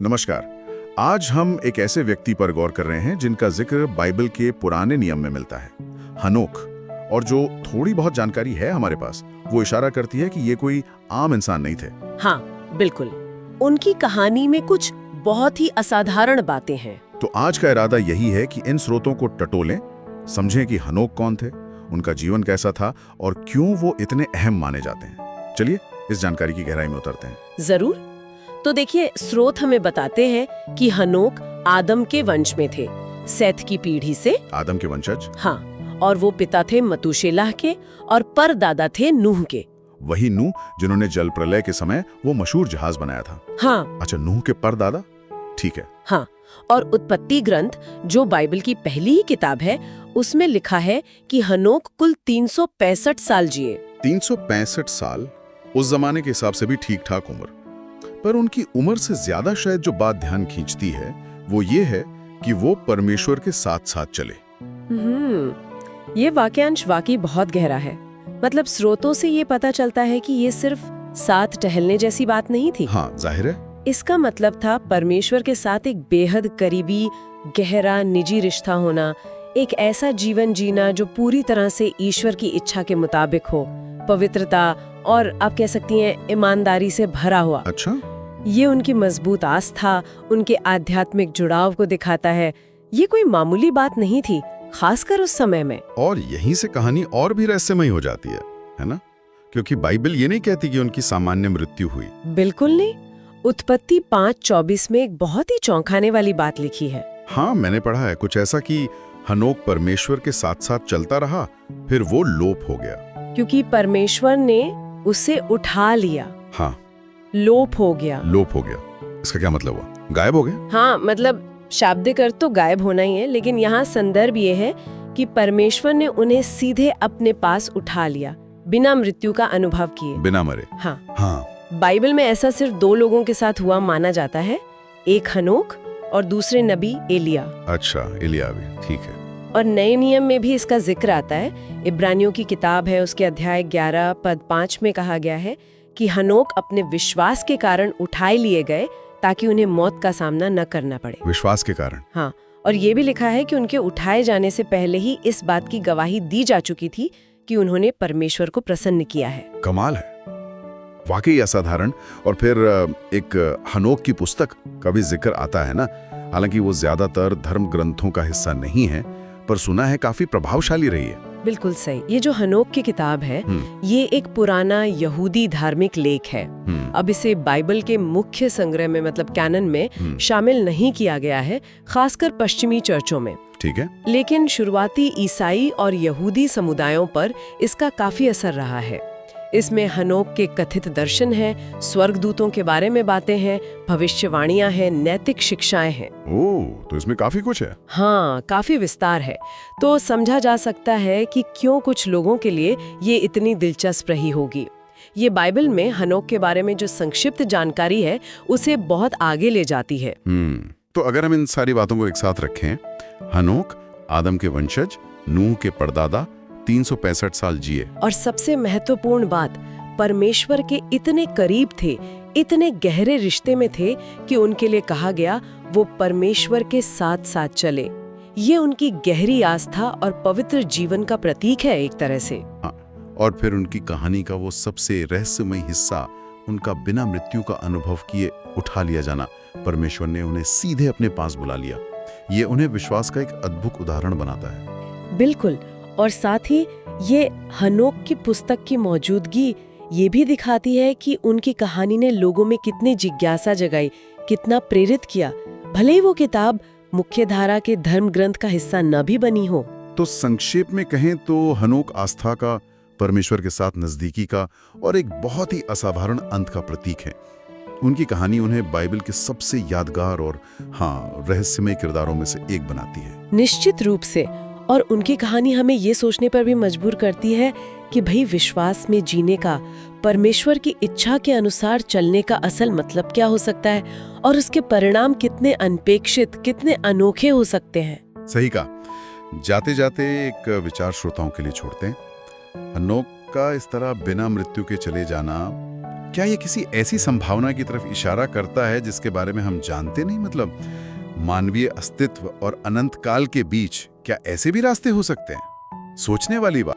नमस्कार। आज हम एक ऐसे व्यक्ति पर गौर कर रहे हैं जिनका जिक्र बाइबल के पुराने नियम में मिलता है, हनोक। और जो थोड़ी बहुत जानकारी है हमारे पास, वो इशारा करती है कि ये कोई आम इंसान नहीं थे। हाँ, बिल्कुल। उनकी कहानी में कुछ बहुत ही असाधारण बातें हैं। तो आज का इरादा यही है कि इन स्रोतों को टटोलें, समझें कि हनोक कौन थे, उनका जीवन कैसा था और क्यों वो इतने अहम माने जाते हैं। चलिए इस जानकारी की गहराई में उतरते हैं। जरूर। तो देखिए, स्रोत हमें बताते हैं कि हनोक आदम के वंश में थे, सेथ की पीढ़ी से। आदम के वंशज? हाँ, और वो पिता थे मतूशेलाह के और परदादा थे नूह के। वही नूह जिन्होंने जल प्रलय के समय वो मशहूर जहाज बनाया था। हाँ। अच्छा, नूह के परदादा, ठीक है। हाँ, और उत्पत्ति ग्रंथ जो बाइबल की पहली ही किताब है, उसमें लिखा है कि हनोक कुल 365 साल जिए। 365 साल उस जमाने के हिसाब से भी ठीक ठाक उम्र। पर उनकी उम्र से ज्यादा शायद जो बात ध्यान खींचती है वो ये है कि वो परमेश्वर के साथ साथ चले। ये वाक्यांश वाकई बहुत गहरा है। मतलब स्रोतों से ये पता चलता है कि ये सिर्फ साथ टहलने जैसी बात नहीं थी। हाँ, जाहिर है। इसका मतलब था परमेश्वर के साथ एक बेहद करीबी, गहरा, निजी रिश्ता होना, एक ऐसा जीवन जीना जो पूरी तरह से ईश्वर की इच्छा के मुताबिक हो, पवित्रता और आप कह सकती हैं ईमानदारी से भरा हुआ। अच्छा, ये उनकी मजबूत आस्था, उनके आध्यात्मिक जुड़ाव को दिखाता है। ये कोई मामूली बात नहीं थी, खासकर उस समय में। और यहीं से कहानी और भी रहस्यमयी हो जाती है ना? क्योंकि बाइबल ये नहीं कहती कि उनकी सामान्य मृत्यु हुई। बिल्कुल नहीं। उत्पत्ति 5:24 में एक बहुत ही चौंकाने वाली बात लिखी है। हाँ, मैंने पढ़ा है कुछ ऐसा कि हनोक परमेश्वर के साथ साथ चलता रहा, फिर वो लोप हो गया। क्योंकि परमेश्वर ने उसे उठा लिया। हाँ, लोप हो गया। लोप हो गया, इसका क्या मतलब हुआ? गायब हो गया? हाँ, मतलब शाब्दिक अर्थ तो गायब होना ही है, लेकिन यहाँ संदर्भ ये है कि परमेश्वर ने उन्हें सीधे अपने पास उठा लिया, बिना मृत्यु का अनुभव किए, बिना मरे। हाँ। हाँ, बाइबल में ऐसा सिर्फ 2 लोगों के साथ हुआ माना जाता है, एक हनोक और दूसरे नबी एलिया। अच्छा, एलिया भी, ठीक है। और नए नियम में भी इसका जिक्र आता है। इब्रानियों की किताब है, उसके अध्याय 11 पद 5 में कहा गया है कि हनोक अपने विश्वास के कारण उठाए लिए गए ताकि उन्हें मौत का सामना न करना पड़े। विश्वास के कारण? हाँ, और ये भी लिखा है कि उनके उठाए जाने से पहले ही इस बात की गवाही दी जा चुकी थी कि उन्होंने परमेश्वर को प्रसन्न किया है। कमाल है, वाकई असाधारण। और फिर एक हनोक की पुस्तक का भी जिक्र आता है ना। हालांकि वो ज्यादातर धर्म ग्रंथों का हिस्सा नहीं है, पर सुना है काफी प्रभावशाली रही है। बिल्कुल सही। ये जो हनोक की किताब है, ये एक पुराना यहूदी धार्मिक लेख है। अब इसे बाइबल के मुख्य संग्रह में, मतलब कैनन में शामिल नहीं किया गया है, खासकर पश्चिमी चर्चों में। ठीक है। लेकिन शुरुआती ईसाई और यहूदी समुदायों पर इसका काफी असर रहा है। इसमें हनोक के कथित दर्शन हैं, स्वर्गदूतों के बारे में बातें हैं, भविष्यवाणियां हैं, नैतिक शिक्षाएं हैं। ओह, तो इसमें काफी कुछ है। हाँ, काफी विस्तार है। तो समझा जा सकता है कि क्यों कुछ लोगों के लिए ये इतनी दिलचस्प रही होगी। ये बाइबल में हनोक के बारे में जो संक्षिप्त जानकारी है, उसे बहुत आगे ले जाती है। तो अगर हम इन सारी बातों को एक साथ रखें, हनोक आदम के वंशज, नूह के परदादा, 365 साल जिए। और सबसे महत्वपूर्ण बात, परमेश्वर के इतने करीब थे, इतने गहरे रिश्ते में थे कि उनके लिए कहा गया वो परमेश्वर के साथ साथ चले। ये उनकी गहरी आस्था और पवित्र जीवन का प्रतीक है एक तरह से। हाँ, और फिर उनकी कहानी का वो सबसे रहस्यमय हिस्सा, उनका बिना मृत्यु का अनुभव किए उठा लिया जाना। परमेश्वर ने उन्हें सीधे अपने पास बुला लिया। ये उन्हें विश्वास का एक अद्भुत उदाहरण बनाता है। बिल्कुल। और साथ ही ये हनोक की पुस्तक की मौजूदगी ये भी दिखाती है कि उनकी कहानी ने लोगों में कितनी जिज्ञासा जगाई, कितना प्रेरित किया, भले ही वो किताब मुख्य धारा के धर्म ग्रंथ का हिस्सा न भी बनी हो। तो संक्षेप में कहें तो हनोक आस्था का, परमेश्वर के साथ नजदीकी का और एक बहुत ही असाधारण अंत का प्रतीक है। उनकी कहानी उन्हें बाइबल के सबसे यादगार और रहस्यमय किरदारों में से एक बनाती है। निश्चित रूप से। और उनकी कहानी हमें ये सोचने पर भी मजबूर करती है कि भाई, विश्वास में जीने का, परमेश्वर की इच्छा के अनुसार चलने का असल मतलब क्या हो सकता है और उसके परिणाम कितने अनपेक्षित, कितने अनोखे हो सकते हैं। सही कहा। जाते जाते एक विचार श्रोताओं के लिए छोड़ते हैं। हनोक का इस तरह बिना मृत्यु के चले जाना क्या ये किसी ऐसी संभावना की तरफ इशारा करता है जिसके बारे में हम जानते नहीं? मतलब मानवीय अस्तित्व और अनंत काल के बीच क्या ऐसे भी रास्ते हो सकते हैं? सोचने वाली बात।